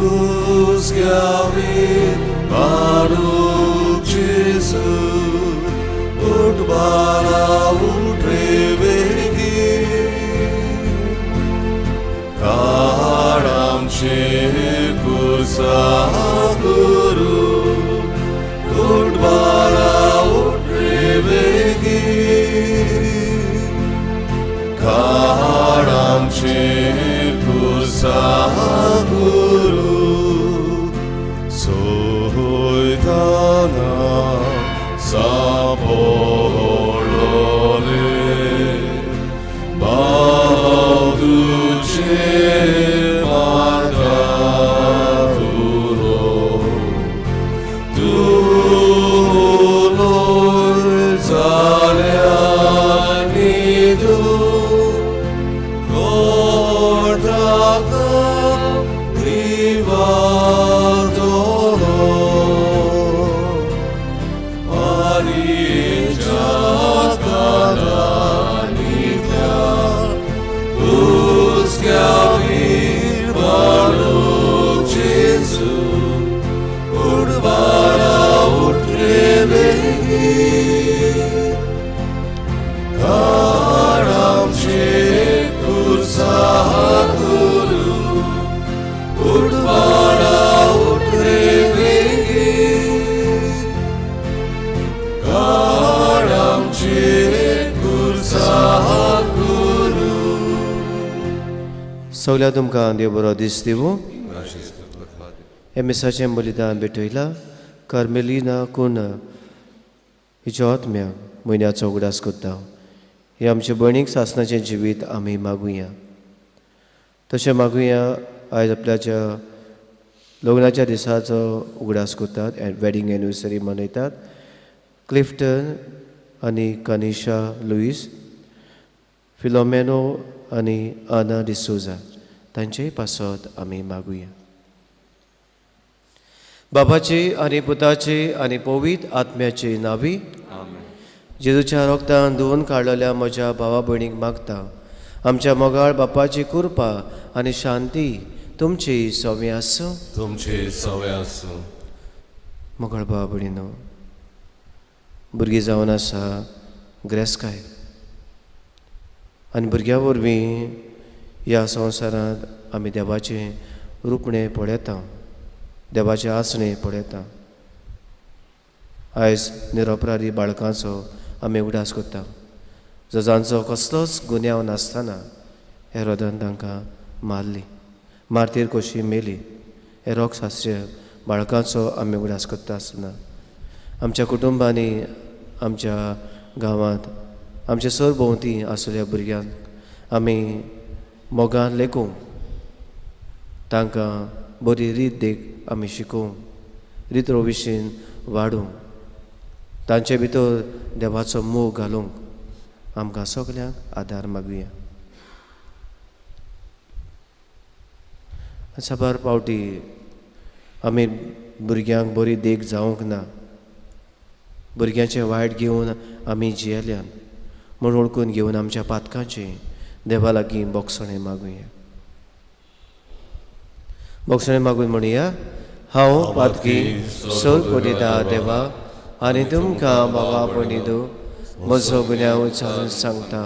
Gusgavi Baruch Jesus Utbara utrevegi Karam Shekusaguru Utbara utrevegi Karam Shekusaguru Soitana Sapolole Balduce Martaturo Tu Lord Zaleanidu Kortaka Privadolo Gusgavi Baruch Jesus Utbara utrevegi Karam Shekusaguru Utbara utrevegi Karam Shekusaguru सगळ्या तुमकां देव बरो दीस दिवं हे मिसाचें बलिदान भेटयलां कार्मेलीना कून हिच्या आत्म्याक म्हयन्याचो उगडास करता हे आमचे भयणीक सासणाचें जिवीत आमी मागुया तशें मागुया आयज आपल्याच्या लग्नाच्या दिसाचो उगडास करतात वेडिंग एनिवर्सरी मनयतात क्लिफ्टन आनी कनिशा लुईस फिलोमेनो आनी आना डिसोजा तांचेय पासत आमी मागुया बाबाची आनी पुताची आनी पवित्र आत्म्याची नावी जेजूच्या रोगतान धुवन काडलेल्या म्हज्या भावा भयणीक मागता आमच्या मोगाळ बापाची कृपा आनी शांती तुमची सवय आसूं मोगाळ भावा भयणीनो भुरगीं जावन आसा ग्रेस्काय आनी भुरग्यां वरवीं ह्या संवसारांत आमी देवाचें रुपणें पळयता देवाचें आसणें पळयता आयज निरपराधी बाळकांचो आमी उगडास करता जजांचो कसलोच गुन्यांव नासतना हेरोदान तांकां मारली मारतेर कशी मेली हे रोगशास्त्रीय बाळकांचो आमी उगडास करता आसतना आमच्या कुटुंबांनी आमच्या गांवांत आमच्या सरभोंवती आसलेल्या भुरग्यांक आमी मोगान लेखूंक तांकां बरी रीत देख आमी शिकोवंक रितो विशीं वाडूंक तांचे भितर देवाचो मोग घालूंक आमकां सगल्यांक आदार मागुया साबार पावटी आमी भुरग्यांक बरी देख जावंक ना भुरग्यांचें वायट घेवन आमी जियेल्यान म्हूण ओळखून घेवन आमच्या पातकांची देवा लागीं बोगसणें मागुया बोगसणें मागून म्हणुया हांव पातकी सोल पडिता देवा आनी तुमकां बाबा पडिदो म्हजो गुन्यांव उच्चारून सांगता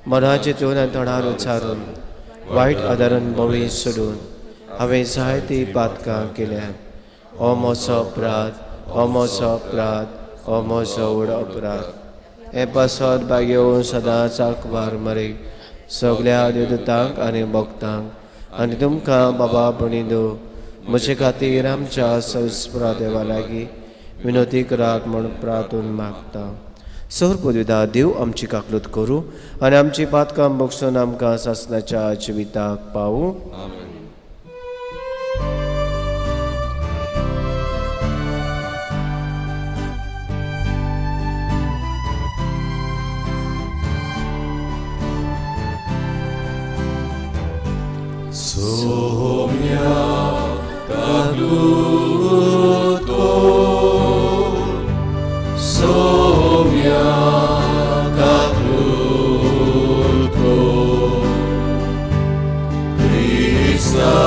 मना चिंतून आनी तोंडार उच्चारून वायट आदारून बळी सोडून हांवें जायतीं पातकां केल्यात हो म्हजो अपराध हो म्हजो अपराध हो म्हजो व्हड अपराध हे पासत बागेवन सदांच आंकवार मरे सगळ्या देवदूतांक आनी भक्तांक आनी तुमकां बाबा पडिदो म्हजे खातीर आमच्या सविस्परा देवा लागीं विनोती करात म्हूण प्रार्थून मागता सर पदविदा देव आमची काकलूत करूं आनी आमची पातकां बगसून आमकां सासणाच्या जिविताक पावूं Somia Kakluto Somia Kakluto Krista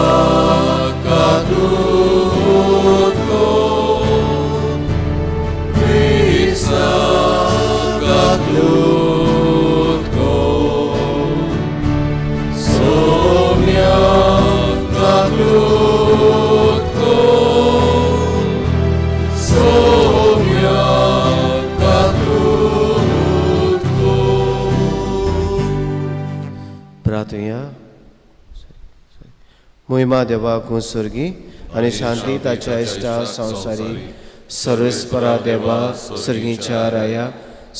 प्रार्थना महिमा देवाकू स्वर्गी आणि शांती ताच्या इष्टा संसारी सर्वेस्परा देवा सर्गीच्या राया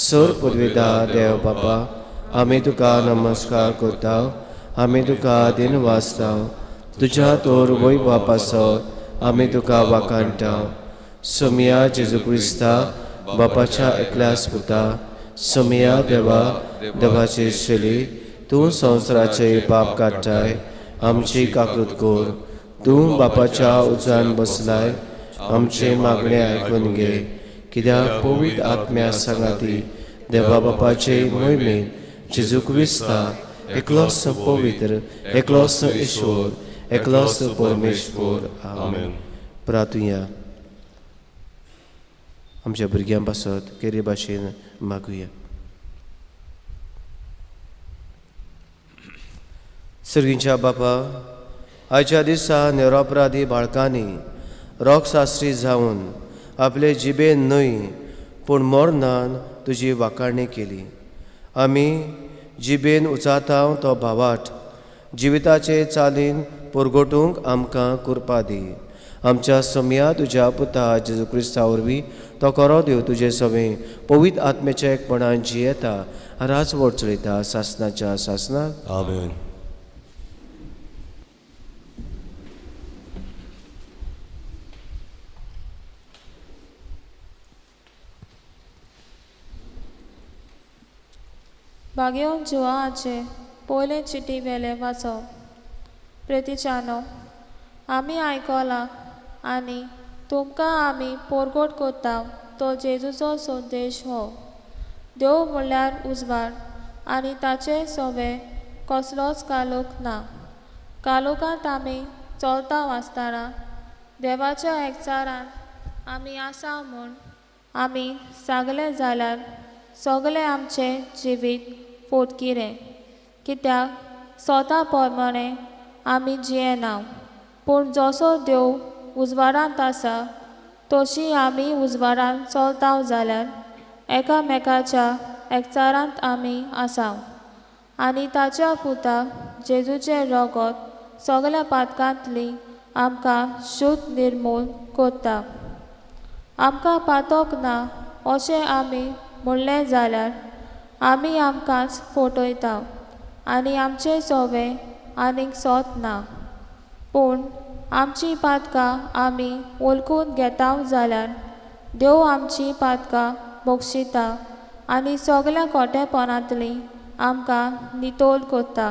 सोर पदवीदा देव बाबा आम्ही तुका नमस्कार करता आम्ही तुका दिन वाचता तुझ्या तोर वैभवापासत आम्ही तुका वाखाणटा सोमिया जेजू क्रिस्ता बापाच्या एकल्यास पुता सोमिया देवा देवाचे शैली तू संसाराचे पाप काडटाय आमची काकृत कोर तू बापाच्या उजवान बसलाय आमचे मागणे आयकून घे कित्याक पवित्र आत्म्या सांगाती देवा बापाचे मोहिमेत जेजू क्रिस्ता एकलोच पवित्र एकलोच ईश्वर एकलोच परमेश्वर आमेन. प्रार्थना आमच्या भुरग्यां पासत केरी भाशेन मागुया. सर्गींच्या बापा आयच्या दिसा निरपराधी बाळकांनी रोगशास्त्री जावन आपले जिबेन न्हय पूण मरणान तुजी वाखाणणी केली. आमी जिबेन उचाताव तो भावाट जिविताचे चालीन परगटूंक आमकां कृपा दी. आमच्या सोम्या तुज्या पुता जेजू क्रिस्ता वरवीं तो करो देव तुजे सवे पवित्र आत्म्याच्या एकपणान जियेता राजवट चलयता सासनाच्या सासनाक. आमेन. भाग्यो जुवाचे पयले चिटी वेले वाचप. प्रेतिचानो आमी आयकला आनी तुमकां आमी पोरगोट कोत्ता तो जेजूचो संदेश हो. देव म्हणल्यार उजवाड आनी ताचे सोवे कसलोच कालोक ना. कालोकांत आमी चलता वाचतना देवाच्या एकचारान आमी आसा म्हूण आमी सांगले जाल्यार सगळे आमचे जिवीत फोटकिरे कित्याक स्वता प्रमाणे आमी जियेना पूण जसो देव उजवाडांत आसा तशी आमी उजवाडांत चलता जाल्यार एकामेकाच्या एकचारांत आमी आसा आनी ताच्या पुता जेजूचे रगत सगळ्या पातकांतली आमकां शुद्ध निर्मूल कोत्ता. आमकां पातोक ना अशें आमी म्हणलें जाल्यार आमी आमकांच फोटयता आनी आमचे सोवे आनीक सोत ना. पूण आमची पातकां आमी वळखून घेता जाल्यार देव आमची पातकां बक्षिता आनी सगळ्या खोटेपणांतली आमकां नितोल कोत्ता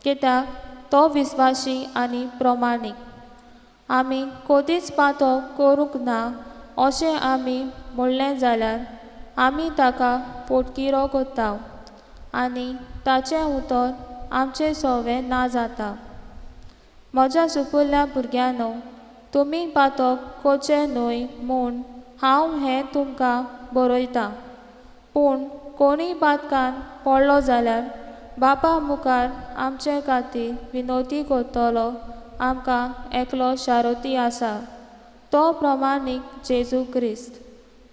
कित्याक तो विस्वासी आनी प्रमाणीक. आमी कोदीच पातो करूंक ना अशें आमी म्हणलें जाल्यार आमी ताका पोटकिरो कोत्ता आनी ताचें उतर आमचे सोवे ना जाता. म्हज्या सुपुल्ल्या भुरग्यांनो तुमी पातोक कोचे न्हय म्हूण हांव हें तुमकां बरयतां. पूण कोणीय पातकान पडलो जाल्यार बापा मुखार आमचे खातीर विनोती करतलो आमकां एकलो शारोती आसा तो प्रमाणीक जेजू क्रिस्त.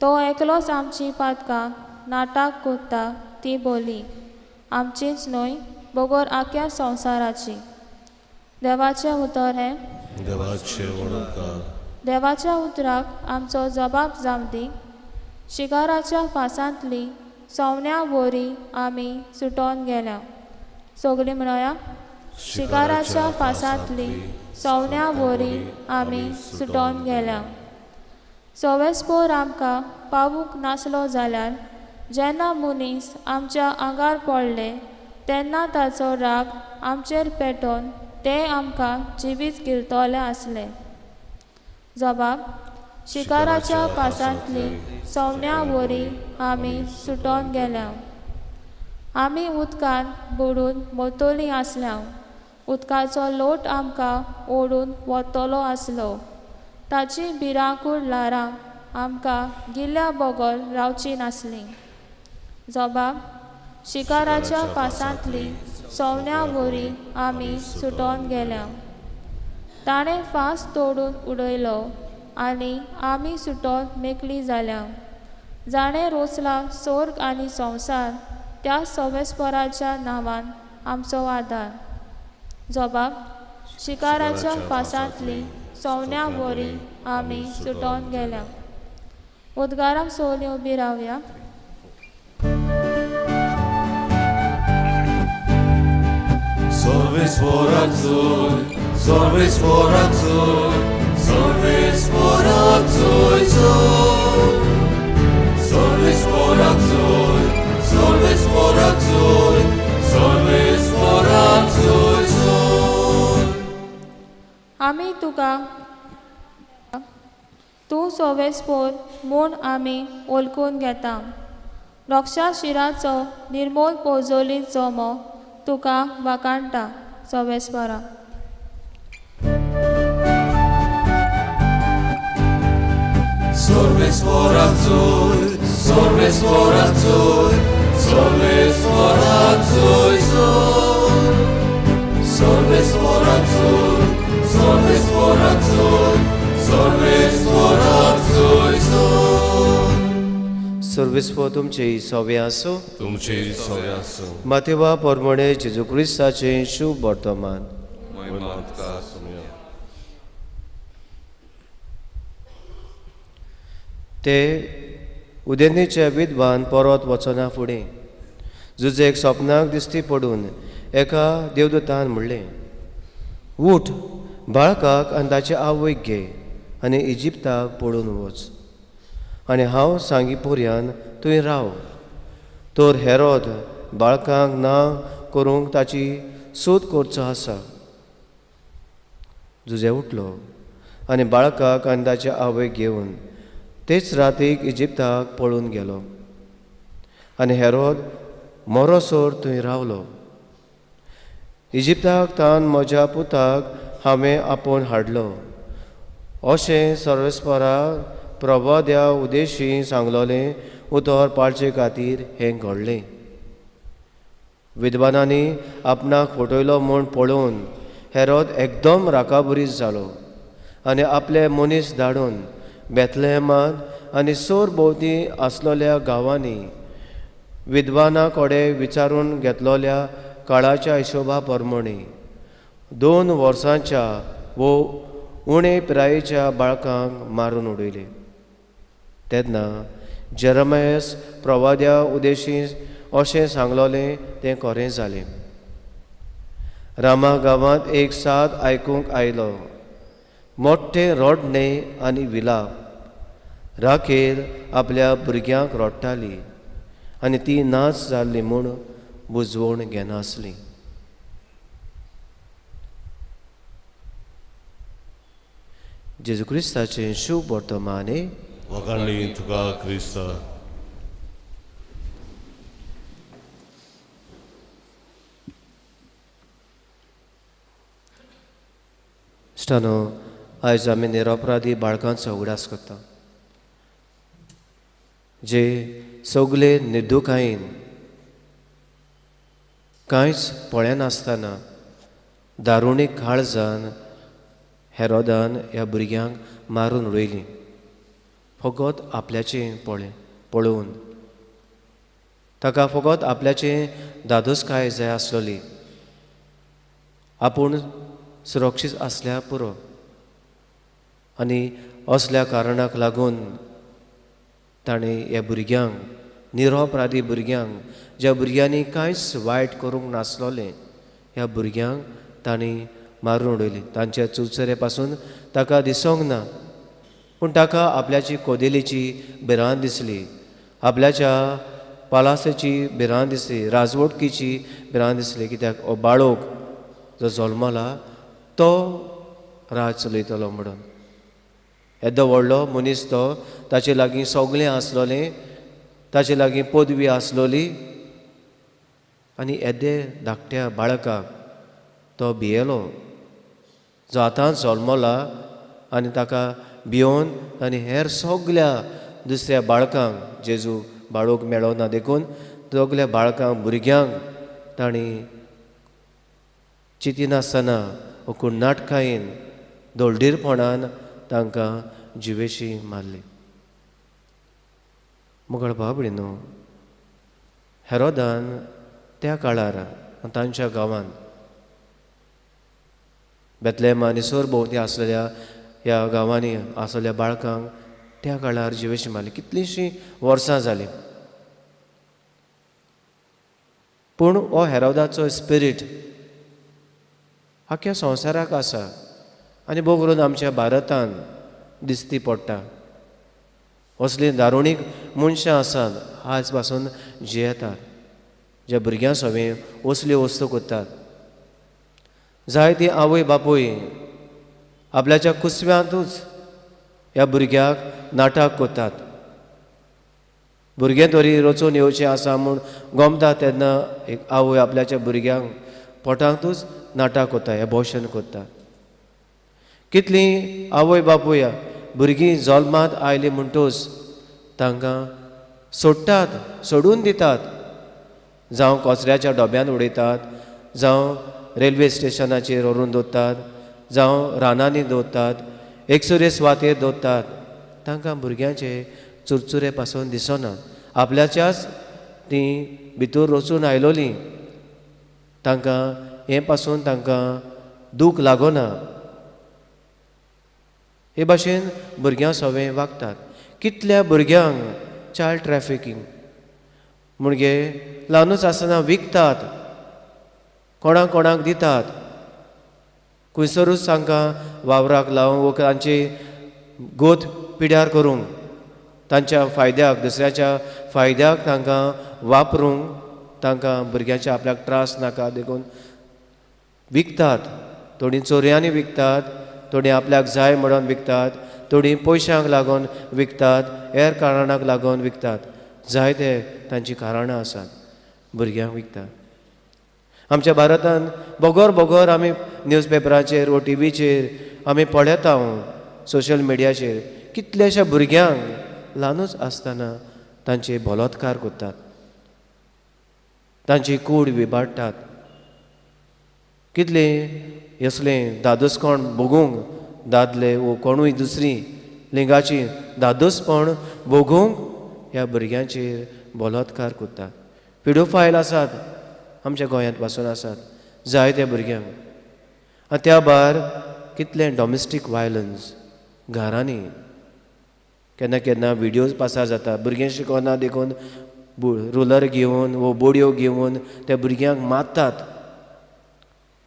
तो एकलोच आमची पातकां नाटाक कोत्ता ती बोली आमचीच न्हय बगोर आख्या संवसाराची. देवाचें उतर हें देवाच्या उतराक आमचो जबाब जावदी. शिकाराच्या फासांतली सवन्या वरी आमी सुटोन गेल्या. सगळीं म्हणया शिकाराच्या फासांतली सवन्या वरी आमी सुटोन गेल्या. सवेस्पोर आमकां पावूंक नासलो जाल्यार जेन्ना मनीस आमच्या आंगार पडले तेन्ना ताचो राग आमचेर पेटोवन ते आमकां जिवीत गिरतले आसले. जबाब शिकाराच्या पासांतली सवन्या वरी आमी सुटोन गेल्या. आमी उदकान बुडून मरतलीं आसल्या. उदकाचो लोट आमकां ओडून वतलो आसलो. ताची भिरांकूळ ल्हारां आमकां गिल्ल्या बोगोल रावची नासलीं. जबाब: शिकाराच्या पासांतलीं सवन्या वोरी आमी सुटोन गेल्या. ताणें फास तोडून उडयलो आनी आमी सुटोन मेकळीं जाल्या. जाणें रोचला सोर्ग आनी संवसार, त्या सोबेस्पराच्या नांवान आमचो आदार. जबाब: शिकाराच्या पासांतलीं सवन्या वोरी आमी सुटोन गेल्या. उद्गारांक सवनी उबी रावया. Salves por azul, salves por azul, salves por azul, salves por azul, salves por azul, salves por azul. आमी तुका तूं सोबेस्पोर म्हूण आमी ओळखून घेता. रक्षा शिराचो निर्मोल पोजोलीत जोमो तुका वाकाणटा. सोबेस्परा. Salves por azul, salves por azul, salves por azul, salves por azul, salves por azul, salves por azul. सर्विस्पो तुमची सवे आसूं. तुमची सवय आसूं. मातेवा पोरमोणे जेजू क्रिस्ताचे शुभ वर्तमान. महिमा तुका सुमया. ते उदेंतीच्या विधवान परत वचना फुडें जुजेक सपनाक दिसती पडून एका देवदूतान म्हणलें, उठ, बाळकाक आनी ताचे आवयक घे आनी इजिप्ताक पळून वच, आनी हांव सांगी पर्यान थंय राव. तर हेरोद बाळकांक ना करूंक ताची सोद करचो आसा. जुजे उठलो आनी बाळकाक आनी ताचे आवयक घेवन तेच रातीक इजिप्ताक पळून गेलो. आनी हेरोद मोरोसोर थंय रावलो. इजिप्ताक तान म्हज्या पुताक हांवें आपोवन हाडलो अशें सर्वेस्परा प्रभाद्या उदेशी सांगलोलें उतर पाळचे खातीर हें घडलें. विद्वानांनी आपणाक फटयलो म्हूण पळोवन हेरोद एकदम राकाबरीस जालो आनी आपले मनीस धाडून बेथलेहेमांत आनी सोर भोंवती आसलोल्या गांवांनी विद्वाना कडेन विचारून घेतलोल्या काळाच्या हिशोबा प्रमाणे 2 वर्सांच्या वो उणे पिरायेच्या बाळकांक मारून उडयले. तेन्ना जेरमायस प्रवाद्या उदेशी अशें सांगलोलें तें खरें जालें. रामा गांवांत एक साद आयकूंक आयलो, मोठ्ठे रोडणें आनी विलाप. राखेल आपल्या भुरग्यांक रोडटाली आनी ती नाच जाल्ली म्हूण बुजवण घेनासली. जेजू क्रिस्ताचें शुभ वर्तमान. वखाणली तुका क्रिस्ता. इश्टानो, आयज आमी निरपराधी बाळकांचो उगडास करता, जे सगळे निर्दोखायेन कांयच पळयनासतना दारुणी काळजान हेरोदान ह्या भुरग्यांक मारून उडयलीं. फकत आपल्याचें पळोवन ताका फकत आपल्याचें दादोसकाय जाय आसलोली. आपूण सुरक्षीत आसल्या पुरो आनी असल्या कारणाक लागून ताणें ह्या भुरग्यांक, निरपराधी भुरग्यांक, ज्या भुरग्यांनी कांयच वायट करूंक नासलोलें, ह्या भुरग्यांक ताणें मारून उडयलीं. तांच्या चुचरे पासून ताका दिसोंक ना, पूण ताका आपल्याची कोदेलीची भिरांत दिसली, आपल्याच्या पालासाची भिरांत दिसली, राजवटकीची भिरांत दिसली. कित्याक हो बाळोक जो जल्मला तो राज चलयतलो म्हणून. येदो व्हडलो मनीस तो, ताचे लागीं सगळें आसलोलें, ताचे लागीं पदवी आसलोली, आनी येदे धाकट्या बाळकाक तो भियेलो, जो आतां जल्मला आनी ताका भियोन आनी हेर सगल्या दुसऱ्या बाळकांक जेजू बाळूक मेळोना देखून सगल्या बाळकांक भुरग्यांक तांणी चिंतिनासतना वो कुण्णाटकायेन दोळडीरपणान तांकां जिवेशी मारली. मुगळ भाव भयणीनो, हेरोदान त्या काळार तांच्या गांवांत बेतलेम आनी सोर भोंवती आसलेल्या ह्या गांवांनी आसलेल्या बाळकांक त्या काळार जिवेशी मारली. कितलींशीं वर्सां जालीं, पूण हो हेरोदाचो स्पिरीट आख्या संवसाराक आसा आनी भोव करून आमच्या भारतांत दिसती पडटा. असलीं दारुणीक मनशां आसात आज पासून जियेतात, ज्या भुरग्यां सवें असल्यो वस्तू कोत्तात. जायती आवय बापूय आपल्याच्या कुसव्यांतूच ह्या भुरग्याक नाटक कोतात. भुरगें तरी रचून येवचें आसा म्हूण गमता तेन्ना एक आवय आपल्याच्या भुरग्यांक पोटांतूच नाटक कोता, एबॉर्शन कोता. कितलीं आवय बापूय भुरगीं जल्मांत आयलीं म्हणटूच तांकां सोडटात, सोडून दितात. जावं कचऱ्याच्या डब्यान उडयतात, जावं रेल्वे स्टेशनाचेर व्हरून दवरतात, जावं रानांनी दवरतात, एकसुरे सुवातेर दवरतात. तांकां भुरग्यांचे चुरचुरे पासून दिसना. आपल्याच्याच तीं भितर वचून आयलोलीं तांकां हे पासून तांकां दूख लागना. हे भाशेन भुरग्यां सवें वागतात. कितल्या भुरग्यांक चायल्ड ट्रॅफिकींग म्हणजे ल्हानूच आसतना विकतात, कोणाक कोणाक दितात. खंयसरूच तांकां वावराक लावूंक वो तांची गोत पिड्यार करूंक, तांच्या फायद्याक दुसऱ्याच्या फायद्याक तांकां वापरूंक, तांकां भुरग्यांच्या आपल्याक त्रास नाका देखून विकतात. थोडीं चोरयांनी विकतात, थोडीं आपल्याक जाय म्हणून विकतात, थोडीं पयशांक लागून विकतात, हेर कारणाक लागून विकतात. जायते तांची कारणां आसात भुरग्यांक विकतात. आमच्या भारतांत बोगोर बोगोर आमी न्यूजपेपराचेर वो टीव्हीचेर आमी पळयता, सोशल मिडियाचेर कितलेशा भुरग्यांक ल्हानूच आसतना तांचे बलात्कार कोत्तात, तांची कूड विबाडटात. कितले असले दादोसपण भोगूंक दादले वो कोणूय दुसरी लिंगाची दादोसपण भोगूंक ह्या भुरग्यांचेर बलात्कार कोत्तात. पिडोफायल आसात आमच्या गोंयांत पासून आसात जायत्या भुरग्यांक. आनी त्या भायर कितले डॉमेस्टीक वायलन्स घरांनी केन्ना केन्ना विडियोज पासार जाता. भुरगीं शिकोना देखून रुलर घेवन वो बोडयो घेवन त्या भुरग्यांक मारतात,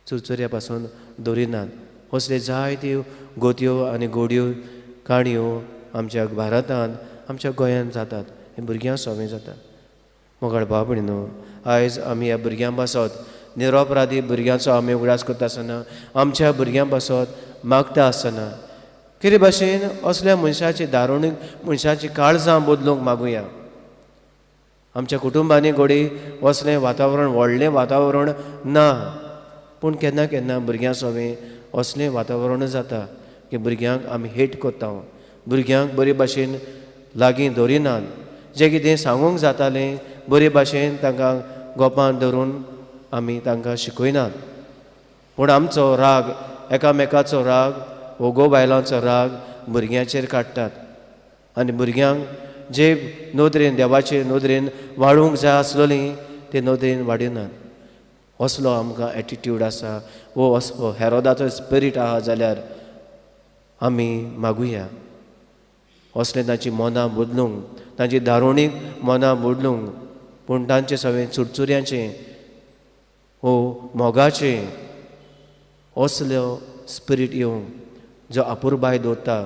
चुरचुऱ्या पासून दवरिनात. असले जायत्यो गोत्यो आनी गोड्यो काणयो आमच्या भारतांत आमच्या गोंयांत जातात. हे भुरग्यां सवें जाता. मोगाळ भाव भयणीनो, आयज आमी ह्या भुरग्यां पासत निरपराधी भुरग्यांचो आमी उगडास करता आसतना, आमच्या भुरग्यां पासत मागता आसतना कितें भाशेन असल्या मनशाची दारुणीक मनशाची काळजां बदलूंक मागुया. आमच्या कुटुंबांनी घोडी असलें वातावरण व्हडलें वातावरण ना, पूण केन्ना केन्ना भुरग्यां सवें असलें वातावरण जाता की भुरग्यांक आमी हेट कोत्ता, भुरग्यांक बरे भाशेन लागीं दवरिनात. जें कितें सांगूंक जातालें बरे भाशेन तांकां गोपान धरून आमी तांकां शिकयनात. पूण आमचो राग, एकामेकाचो राग, ओगो बायलांचो राग भुरग्यांचेर काडटात आनी भुरग्यांक जे नोदरेन देवाचे नोदरेन वाडूंक जाय आसलोलीं ते नोदरेन वाडिनात. असलो आमकां एटिट्यूड आसा वो असो हेरोदाचो स्पिरीट आहा जाल्यार आमी मागुया असलें तांची मनां बदलूंक, तांची दारुणीक मनां बदलूंक. पूण तांचे सगळें चुरचुऱ्यांचें वो मोगाचें असलो स्पिरीट येवंक जो आपुरबाय दवरता,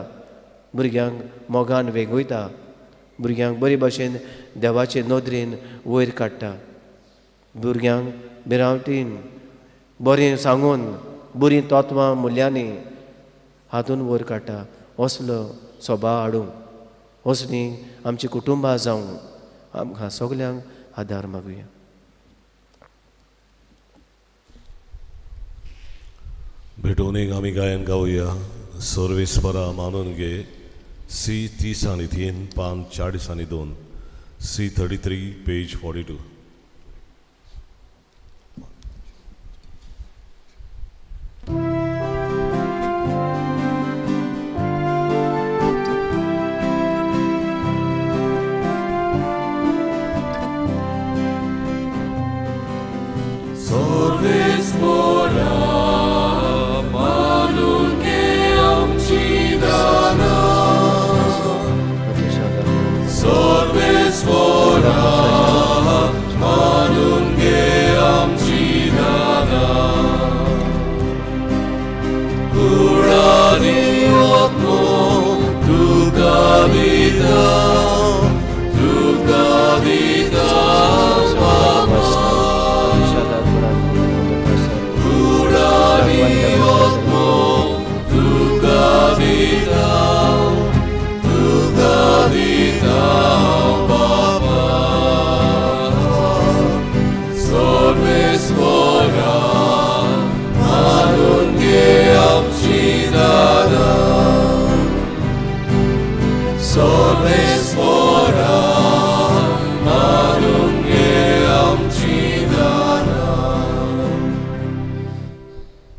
भुरग्यांक मोगान वेगयता, भुरग्यांक बरे भाशेन देवाचे नोदरेन वयर काडटा, भुरग्यांक भिरांवटीन बरें सांगून बरीं तत्वां मुल्यांनी हातून वयर काडटा. असलो स्वभाव हाडूंक असलीं आमची कुटुंबां जावंक आमकां सगल्यांक आदार मागुया. भेटून एक आमी गायन गावया सर्वेस्परा मानून घे C30 पान 40 C33 पेज 42.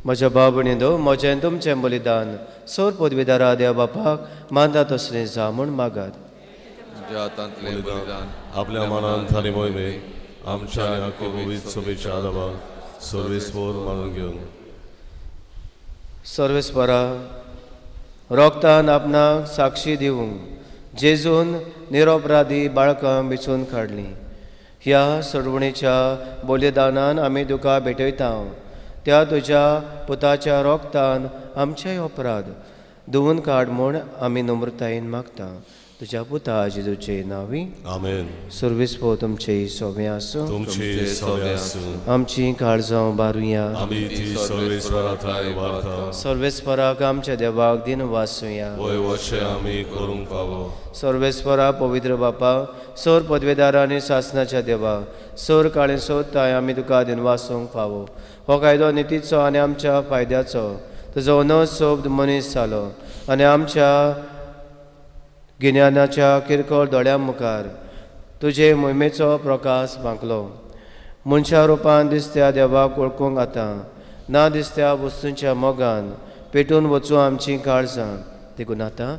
म्हज्या बाबणींदो म्हजें तुमचें बलिदान सोर पदवीदारा देव बापाक मानता तसलें जा म्हूण मागात. जातांतलें बलिदान आपल्या मनांत आनी मोहिमे आमच्या आनी आख्खे पवित्र सभेच्या आदाराक सर्वेस्पर मानून घेवन सर्वेस्परा रोगतान आपणाक साक्षी दिवंक जेजून निरपराधी बाळकां बिचून काडलीं. ह्या सडवणीच्या बलिदानान आमी तुका भेटयता. त्या तुज्या पुताच्या रोगतान आमचे अपराध धुवन काड म्हूण आमी नम्रतायेन मागता. तुज्या पुता जेजूचे नांवी. आमेन. सर्वेस्पो तुमचे सोबे आसूं. तुमचे सवे आसूं. आमची काळजां बारुया. आमी ती सर्वेस्परांतल्यान वार्ता सर्वेस्पराक आमच्या देवाक दिन वासूया. वय वशें आमी करूंक फावो. सर्वेस्परा पवित्र बापा सोर पदवेदारा आनी शासनाच्या देवा सोर काळें सोदताय आमी तुका दिन वासूंक फावो. हो कायदो नितीचो आनी आमच्या फायद्याचो तुजो अनस सोब मनीस जालो आनी आमच्या गिन्यानाच्या किरकोळ दोळ्यां मुखार तुजे मोहिमेचो प्रकाश भांकलो. मनशा रुपान दिसत्या देवाक वळखूंक आता ना दिसत्या वस्तूंच्या मोगान पेटून वचूं आमची काळजां. देखून आतां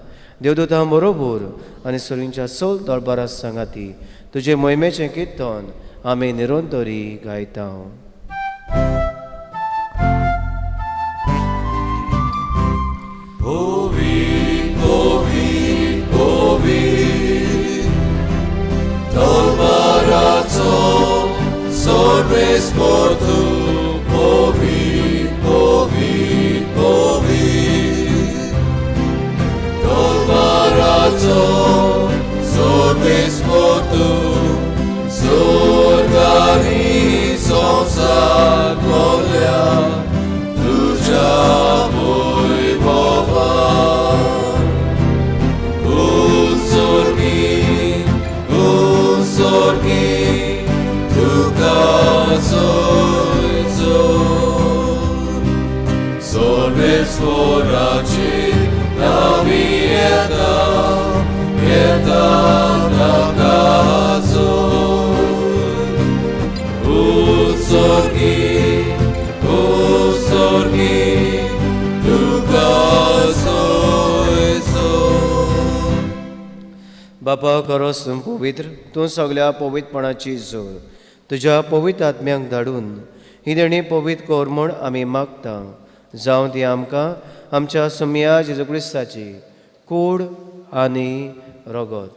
देवदूतां बरोबर आनी सरींच्या सोल दरबारा सांगाती तुजे मोहिमेचें किर्तन आमी निरंतरी गायता. Sorvespor tu, povit, povit, povit. Tolmarazo, sorvespor tu, sorgani sonsa gloria, tuja voi bova. Unsorgi, Sorvesporaci la vieta, vieta na caso. Unsorgi, tu caso eso. बापा करोस पवित्र तूं सगळ्या पवित्रपणाची जोर तुज्या पवित्र आत्म्याक धाडून ही देणी पवित्र कोर म्हूण आमी मागता. जावं ती आमकां आमच्या सुमया जेजू क्रिस्ताची कूड आनी रगत.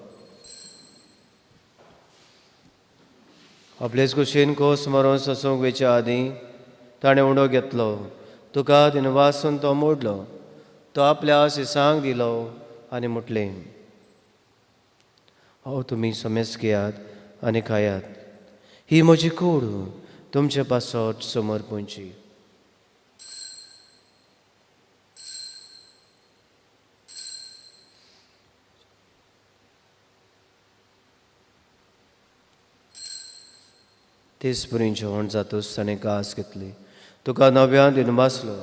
आपलेच कुशीन खोस मारून ससूंक वेच्या आदीं ताणें उंडो घेतलो. तुका तिने वासून तो मोडलो. तो आपल्या सिसांक दिलो आनी म्हटलें हो तुमी समेस घेयात आनी खायात. ही म्हजी कूड तुमचे पासत समर्पणची. तेच परीन जेवण जातूच ताणें कास घेतली. तुका नव्यान दिन वाचलो.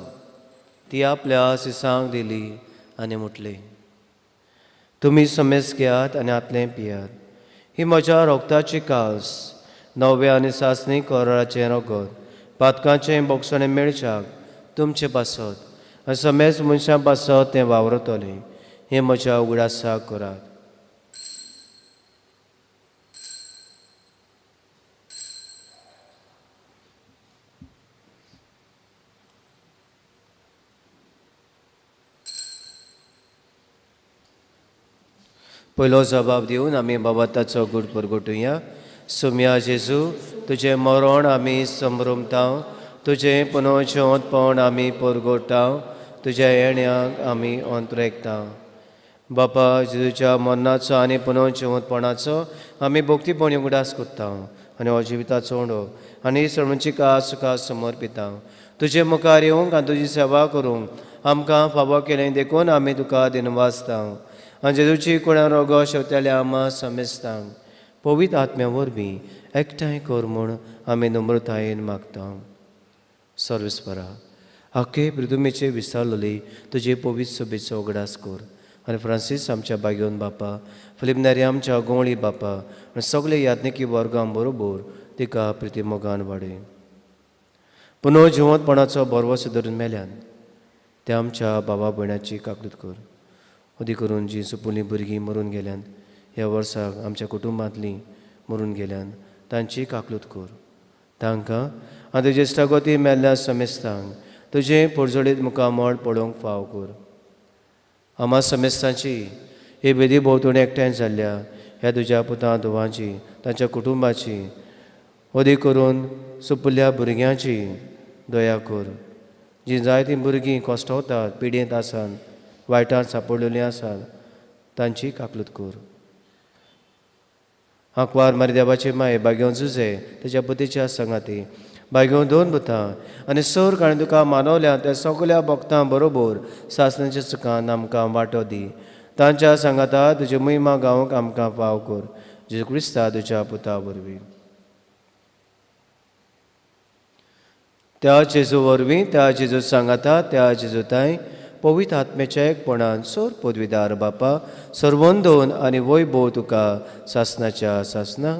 ती आपल्या सिसांक दिली आनी म्हटली, तुमी समेस घेयात आनी आतलें पियात. ही म्हज्या रोगताची कास, नवे आनी सासणी कोराचें रगत, पातकांचें बोगसणें मेळच्याक तुमचें पासत आनी समेस मनशां पासत तें वावरतलें. हें म्हज्या उगडासाक करात. पयलो जबाब दिवन आमी बाबाताचो गूड परगोटुया. सुम्या जेजू, तुजें मरण आमी संभ्रमताव, तुजें पुनर्जिवंतपण आमी परगोटाव, तुज्या येण्याक आमी अंतरेकताव. बापा जेजूच्या मरणाचो आनी पुनर्जिवंतपणाचो आमी भोक्तीपणी उगडास कोत्ताव आनी हो जिविताचो उंडो आनी सर्वांची कास सुखां समर्पिताव. तुजे मुखार येवंक आनी तुजी सेवा करूंक आमकां फावो केलें देखून आमी तुका दिनवासताव. आनी जेजूची कुणां रोगो शेवतेल्या आमा समेस्तांक पवित्र आत्म्या वरवीं एकठांय कर म्हूण आमी नम्रतायेन मागता. सर्वेस्परा, आख्खे पृथ्वीचे विस्तारलेली तुजे पवित्र सभेचो उगडास कर आनी फ्रांसीस आमच्या बागेवन बापा, फिलीप नेरी आमच्या गोवळी बापा आनी सगळे यात्निकी वर्गां बरोबर तिका प्रितीमोगान वाडय. पुनर्जिवंतपणाचो बरवसो धरून मेल्यान त्या आमच्या बाबा भयणाची काकूट कर. अदी करून जीं सुपुलीं भुरगीं मरून गेल्यान, ह्या वर्साक आमच्या कुटुंबांतलीं मरून गेल्यान तांची काकूट कर. तांकां आनी तुजे इश्टागोती मेल्ल्या समेस्तांक तुजें पडजडीत मुखामळ पळोवंक फाव कर. आमा समेस्तांची ही बेदी भोंवतणी एकठांय जाल्ल्या ह्या तुज्या पुतां धुवांची, तांच्या कुटुंबाची, अदी करून सुपुल्ल्या भुरग्यांची दया कर. जीं जायतीं भुरगीं कोश्टवतात, पिडेंत आसात, वायटान सांपडलेलीं आसात, तांची काकूट कर. आंकवार मारिदेवाची माय बागेवन झुजे तेज्या पतीच्या संगाती, बागेवन 2 पुतां आनी सर काणें तुका मानवल्या त्या सगल्या भक्तां बरोबर सासणाच्या सुखान आमकां वांटो दी. तांच्या सांगाता तुजी महिमा गावंक आमकां फाव कर. जेजू क्रिस्ता तुज्या पुता वरवीं. त्या जेजू वरवीं, त्या जेजू सांगाता, त्या जेजूताय पवित्र आत्म्याच्या एकपणान सोर पदवीदार बापा, सर्वंदोन आनी वैभव तुका सासणाच्या सासना.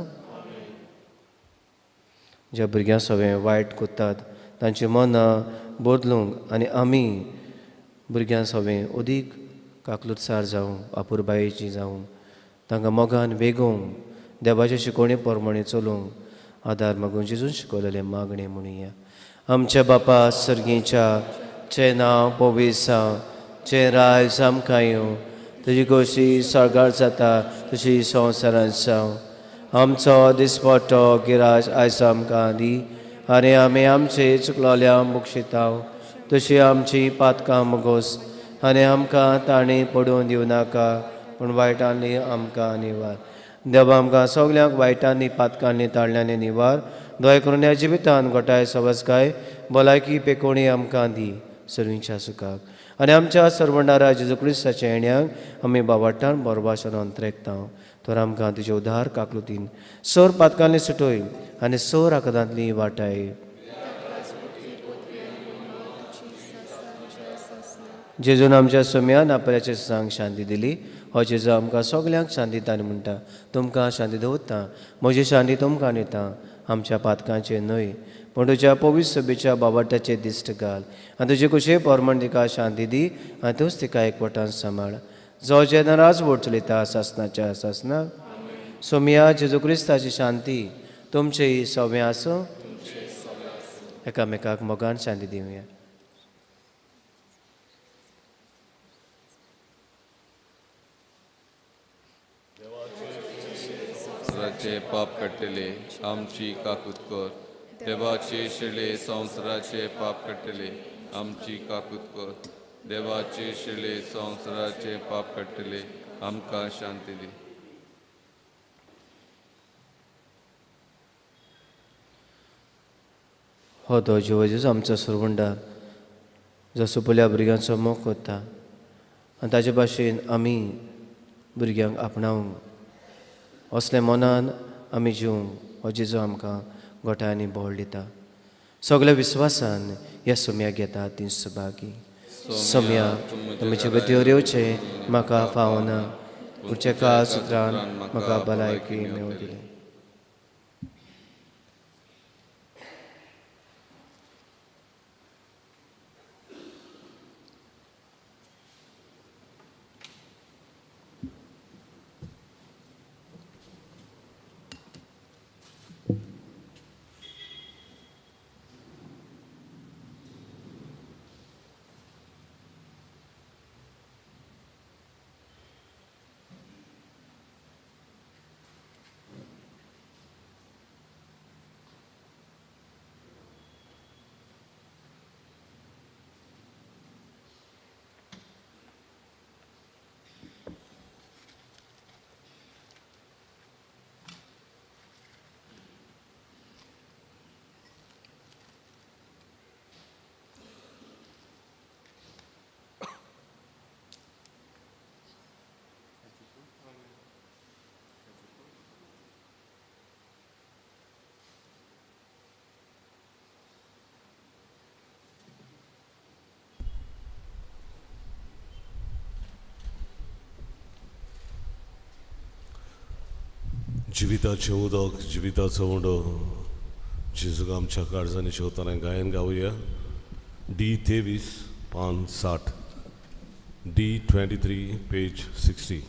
ज्या भुरग्यां सगळें वायट कोत्तात तांची मनां बदलूंक आनी आमी भुरग्यां सगळें अदीक काकलुतसार जावं, आपुरबायेची जावं, तांकां मोगान वेगोवंक, देवाचे शिकवणे प्रमाणे चलोवंक आदार मागून जेजून शिकवलेलें मागणें म्हणुया. आमच्या बापा सर्गीच्या चे नांव पवित्र, चे राय आमकां येवं, तुजी खोशी सरगार जाता तशी संवसारांत जावं. आमचो दिसपट्टो गिराज आयज आमकां दी आनी आमी आमचे चुकलोल्या मुक्षिताव, तशी आमची पातकां मुगोस आनी आमकां ताणी पडून दिवं नाका, पूण वायटांनी आमकां निवार. देवा आमकां सगल्यांक वायटांनी पातकांनी ताळल्यांनी निवार. दया करून ह्या जिवितान गोठाय सवस्काय भलायकी पेकोवणी आमकां दी सर्वींच्या सुखाक. आनी आमच्या सर्वंडारा जेजू क्रिस्ताच्या येण्याक आमी बावाटान बरभाशेन अंतरेकता. तर आमकां तुजे उदार काकलुतीन सर पातकांनी सुटोय आनी सर आकांतांतली वाटाय. जेजून आमच्या सोम्यान आपल्याचे सांग शांती दिली. हो जेजू आमकां सगल्यांक शांती दिता म्हणटा. तुमकां शांती दवरता, म्हजी शांती तुमकां दिता. आमच्या पातकांचे न्हय पूण तुज्या पवित्र सभेच्या बाबाटाचे दिश्ट घाल आनी तुजे कुशे परमण तिका शांती दी आनी तूंच तिका एकवटान सांबाळ. जो जेन्ना राजवट चलयता सासणाच्या सासना. सोम्या जेजू क्रिस्ताची शांती तुमचेय सगळें आसूं. एकामेकाक मोगान शांती दिवया. संवसाराचे पाप कट्टले आमची काकूत कर. देवाचे शिळे संवसाराचे पाप कट्टले आमची काकूत कर. देवाचे शिळे संवसाराचे पाप कट्टले आमकां शांती दी. हो तो जेजूच आमचो सुरवंडार जो सुपल्या भुरग्यांचो मोग करता आनी ताचे भाशेन आमी भुरग्यांक आपणावंक असले मनान आमी जिवंक हो जेजू आमकां गोठांनी बोळ दिता. सगळ्या विस्वासान ह्या सोम्याक घेता ती Subhagi. Somya, Tumichibadio Che, Maka Fauna, Ucheka Sutran, Maka Balaiki Meodile. जिविताचे उदक जिविताचो उंडो जेजूक आमच्या काळजांनी शेवताना गायन गावया D23 पान 60 D23 पेज 60.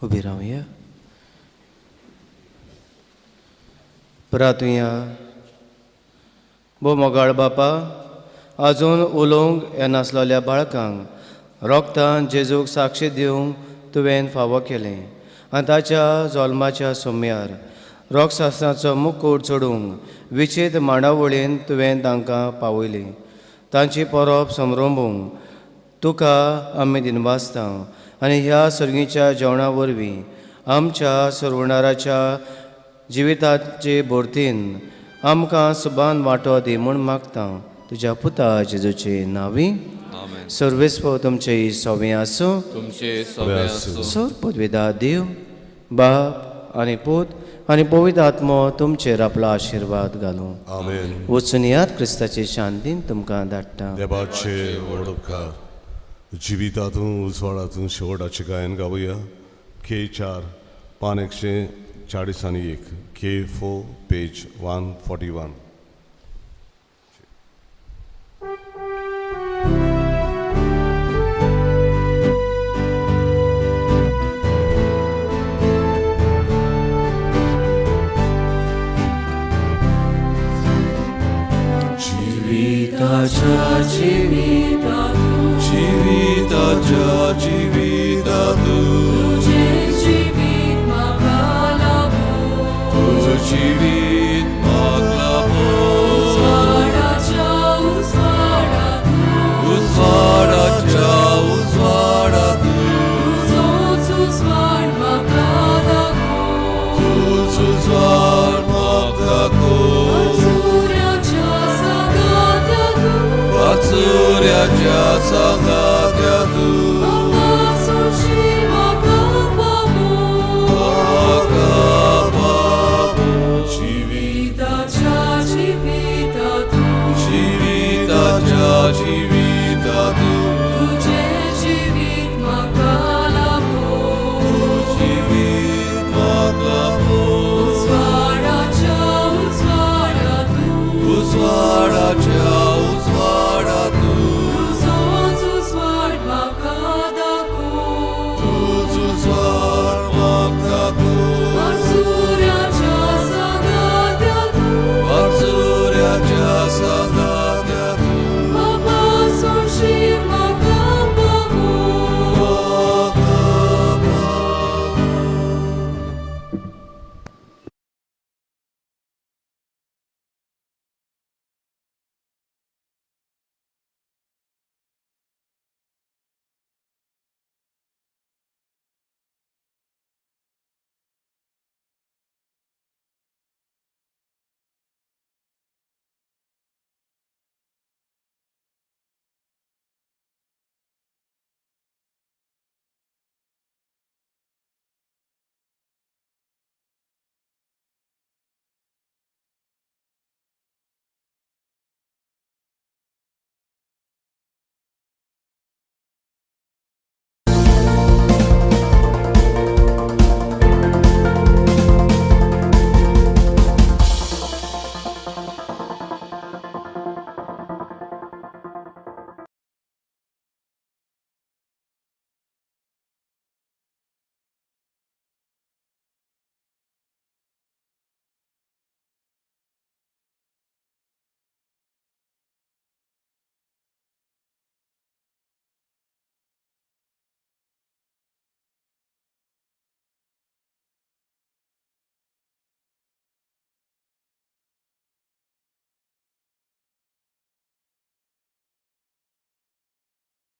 उभी राहूया. प्रार्थूया. बो मोगाळ बापा, आजून उलोवंक येनासलेल्या बाळकांक रोगतान जेजूक साक्षी दिवंक तुवें फावो केलें आनी ताच्या जल्माच्या सोम्यार रोगशास्त्राचो मुकूट चडूंक विचित्र मांडावळीन तुवें तांकां पावयली. तांची परब समरोंबूंक तुका आमी दिनवासता आनी ह्या सर्गीच्या जेवणा वरवीं आमच्या सर्वणाराच्या जिविताचे भोरतीन आमकां सुबान वांटो दी म्हूण मागता तुज्या पुता जेजूचे नांवी. आमेन. सर्वेस्पो तुमचे सोवें आसूं. तुमचे सवे आसूं. सो पदवेदार देव बाप आनी पूत आनी पवित्र आत्मो तुमचेर आपलो आशिर्वाद घालूं. आमेन. वचून यात क्रिस्ताचे शांतीन तुमकां धाडटा. देवाचे व्हड उपकार जिवितांतूं उजवाडांतूं शेवटाचें गायन गावया. K4 पान 141 K4 पेज 141.